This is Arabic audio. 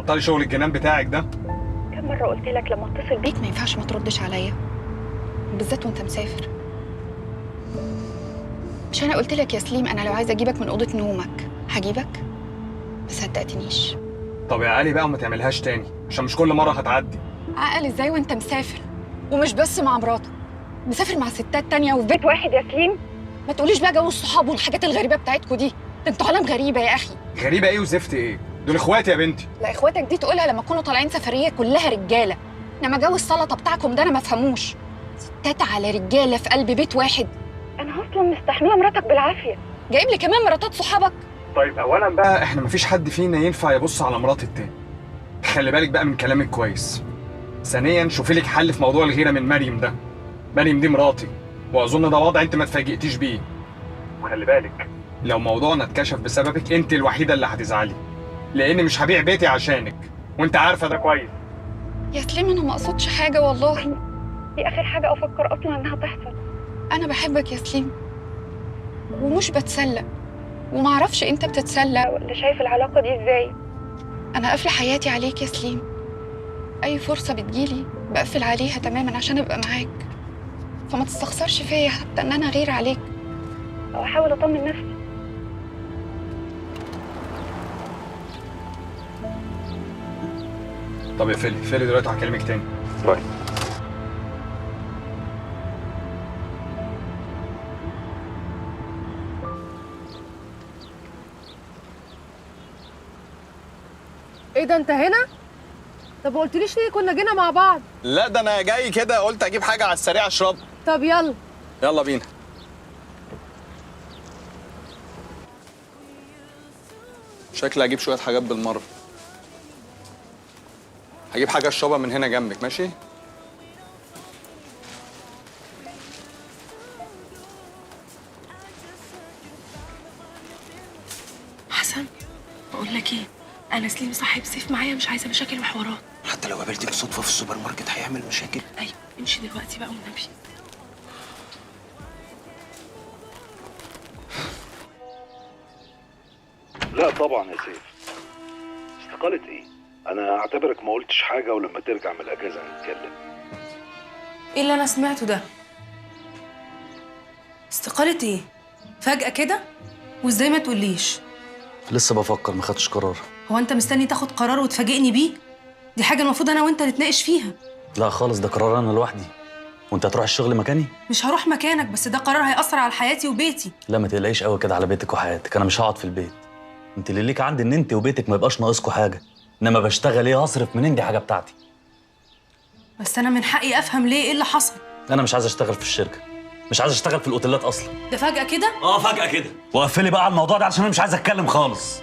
بطلي شغل الجنان بتاعك ده. كم مرة قلت لك لما اتصل بيك ما ينفعش ما تردش عليا، بالذات وانت مسافر. مش انا قلت لك يا سليم انا لو عايزه اجيبك من اوضه نومك هجيبك؟ ما صدقتنيش. طب يا علي بقى وما تعملهاش تاني عشان مش كل مره هتعدي. عقل ازاي وانت مسافر؟ ومش بس مع مراتك، مسافر مع ستات تانية وفي بيت واحد يا سليم. ما تقوليش بقى جو الصحاب والحاجات الغريبه بتاعتكوا دي، ده انتوا عالم غريبه يا اخي. غريبه ايه وزفت ايه؟ دول اخواتي يا بنتي. لا اخواتك دي تقولها لما تكونوا طالعين سفريه كلها رجاله، انما جو السلطه بتاعكم ده انا ما افهموش. ستات على رجاله في قلب بيت واحد. انا اصلا مستحمله مراتك بالعافيه، جايب لي كمان مراتات صحابك. طيب اولا بقى احنا مفيش حد فينا ينفع يبص على مرات التاني، خلي بالك بقى من كلامك كويس. ثانيا شوفي لك حل في موضوع الغيره من مريم ده. مريم دي مراتي واظن ده وضع انت ما اتفاجئتيش بيه. وخلي بالك لو موضوعنا اتكشف بسببك انت الوحيده اللي هتزعلي، لاني مش هبيع بيتي عشانك وانت عارفه ده كويس. يا سليم انا ما اقصدش حاجه والله، دي اخر حاجه افكر اصلا انها تحصل. انا بحبك يا سليم ومش بتسلى، وما اعرفش انت بتتسلى ولا شايف العلاقه دي ازاي. انا قافله حياتي عليك يا سليم، اي فرصه بتجيلي بقفل عليها تماما عشان ابقى معاك، فما تستخسرش فيا حتى ان انا غير عليك او احاول اطمن نفسي. طب يا فيلي دلوقتي هكلمك تاني. باي. ايه ده انت هنا؟ طب ما قلتليش ليه كنا جينا مع بعض؟ لا ده انا جاي كده قلت اجيب حاجه على السريع اشربها. طب يلا يلا بينا. شكلي هجيب شويه حاجات بالمره. هجيب حاجه اشربها من هنا جنبك ماشي؟ حسن بقول لك ايه، انا سليم صاحب سيف معايا، مش عايزه مشاكل وحوارات. حتى لو قابلتك بالصدفه في السوبر ماركت هيعمل مشاكل. ايوه امشي دلوقتي بقى والنبي. لا طبعا يا سيف، استقالة ايه؟ انا اعتبرك ما قلتش حاجة ولما ترجع من الاجازة نتكلم. ايه اللي انا سمعته ده؟ استقالة ايه؟ فجأة كده؟ وازاي ما تقوليش؟ لسه بفكر ما خدتش قرار. هو انت مستني تاخد قرار وتفاجئني بيه؟ دي حاجة المفروض انا وانت نتناقش فيها. لا خالص، ده قرار انا لوحدي. وانت هتروح الشغل مكاني؟ مش هروح مكانك، بس ده قرار هيأثر على حياتي وبيتي. لا ما تقلقيش قوي كده على بيتك وحياتك، انا مش هقعد في البيت. انت اللي ليك عندي ان انت وبيتك ما يبقاش ناقصكوا حاجه، انما بشتغل ايه هصرف منين؟ دي حاجه بتاعتي. بس انا من حقي افهم ليه، ايه اللي حصل؟ انا مش عايز اشتغل في الشركه، مش عايز اشتغل في الاوتيلات اصلا. ده فجأة كده؟ فجأة كده. وقفلي بقى على الموضوع ده عشان انا مش عايز اتكلم خالص.